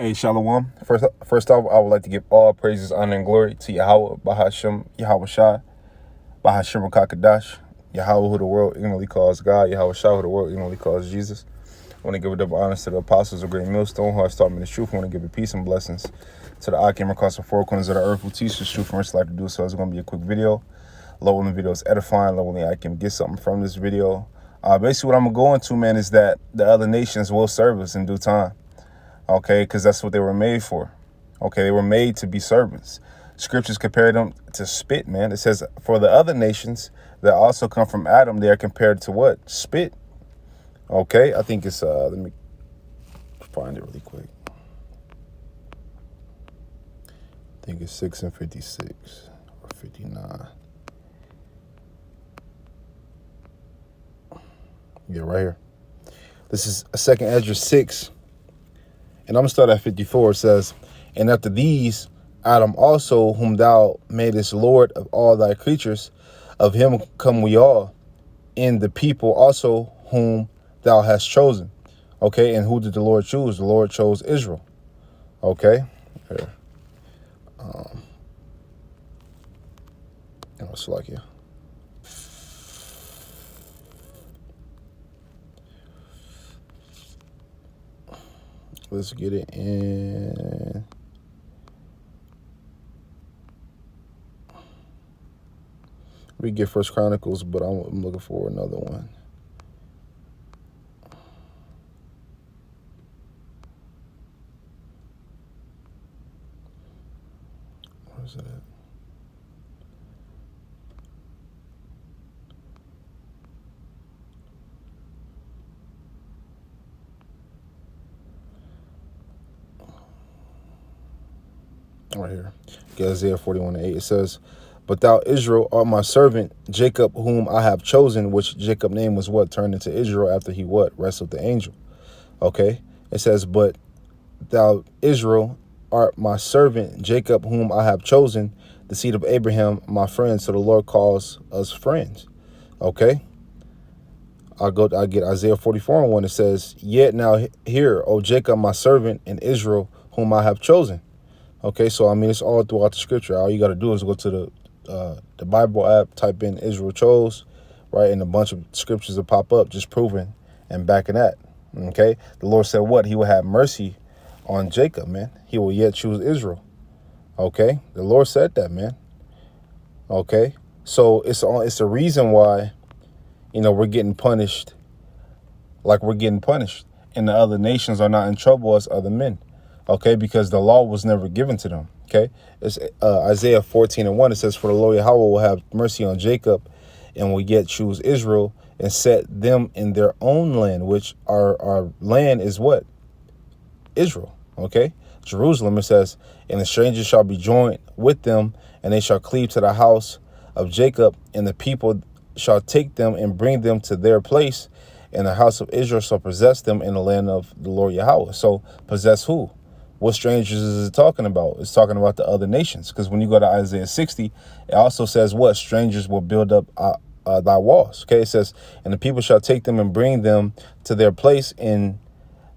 Hey, Shalom. First off, I would like to give all praises, honor, and glory to Yahweh, Bahashem, Yahweh Shai, Bahashem Rakakadash, Yahweh, who the world ignorantly calls God, Yahweh Shai, who the world ignorantly calls Jesus. I want to give a double honors to the apostles of Great Millstone, who have taught me the truth. I want to give a peace and blessings to the Akim across the four corners of the earth, who teach the truth and rich like to do so. It's going to be a quick video. Lord willing, the video is edifying. Lord willing, I can get something from this video. Basically, what I'm going to go into, man, is that the other nations will serve us in due time. Okay, because that's what they were made for. Okay, they were made to be servants. Scriptures compare them to spit, man. It says, for the other nations that also come from Adam, they are compared to what? Spit. Okay, I think it's, let me find it really quick. I think it's 6 and 56 or 59. Yeah, right here. This is 2nd Ezra 6. And I'm going to start at 54. It says, and after these, Adam also, whom thou madest Lord of all thy creatures, of him come we all, and the people also whom thou hast chosen. Okay, and who did the Lord choose? The Lord chose Israel. Okay, here. It's like here. Let's get it in. We get First Chronicles, but I'm looking for another one. Where's it at? Right here. Isaiah 41:8. It says, but thou, Israel, art my servant, Jacob, whom I have chosen, which Jacob name was what? Turned into Israel after he what? Wrestled the angel. Okay. It says, but thou, Israel, art my servant, Jacob, whom I have chosen, the seed of Abraham, my friend. So the Lord calls us friends. Okay. I get Isaiah 44:1. It says, yet now hear, O Jacob, my servant, and Israel, whom I have chosen. Okay, so I mean, it's all throughout the scripture. All you got to do is go to the Bible app, type in Israel chose, right? And a bunch of scriptures will pop up just proving and backing that. Okay, the Lord said what? He will have mercy on Jacob, man. He will yet choose Israel. Okay, the Lord said that, man. Okay, so it's a reason why, you know, we're getting punished like we're getting punished, and the other nations are not in trouble as other men. Okay, because the law was never given to them. Okay, it's Isaiah 14:1. It says, for the Lord Yahweh will have mercy on Jacob and will yet choose Israel and set them in their own land, which our land is what? Israel. Okay, Jerusalem. It says, and the strangers shall be joined with them, and they shall cleave to the house of Jacob, and the people shall take them and bring them to their place, and the house of Israel shall possess them in the land of the Lord Yahweh. So possess who? What strangers is it talking about? It's talking about the other nations. Because when you go to Isaiah 60, it also says what? Strangers will build up thy walls. Okay, it says, and the people shall take them and bring them to their place, in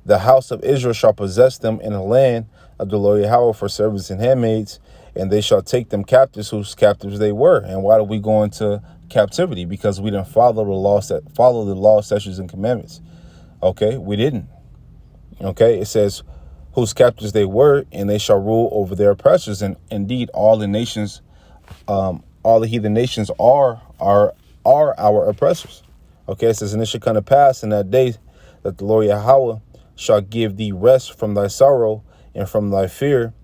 the house of Israel shall possess them in the land of the Lord Yahweh for servants and handmaids, and they shall take them captives whose captives they were. And why did we go into captivity? Because we didn't follow the law, statutes, and commandments. Okay, we didn't. Okay, it says, whose captives they were, and they shall rule over their oppressors. And indeed, all the nations, all the heathen nations are our oppressors. Okay, it says, and it shall come to pass in that day that the Lord Yahweh shall give thee rest from thy sorrow and from thy fear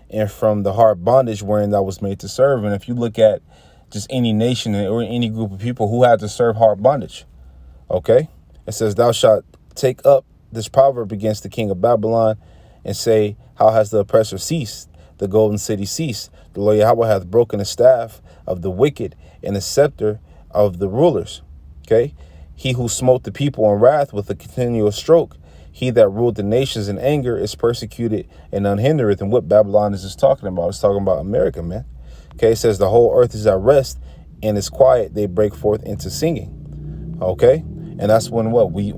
and from the hard bondage wherein thou was made to serve. And if you look at just any nation or any group of people who had to serve hard bondage, okay, it says, thou shalt take up this proverb against the king of Babylon and say, how has the oppressor ceased? The golden city ceased. The Lord Yahweh hath broken the staff of the wicked and the scepter of the rulers. Okay. He who smote the people in wrath with a continual stroke, he that ruled the nations in anger is persecuted and unhindered. And what Babylon is just talking about? It's talking about America, man. Okay. It says the whole earth is at rest and is quiet. They break forth into singing. Okay. And that's when we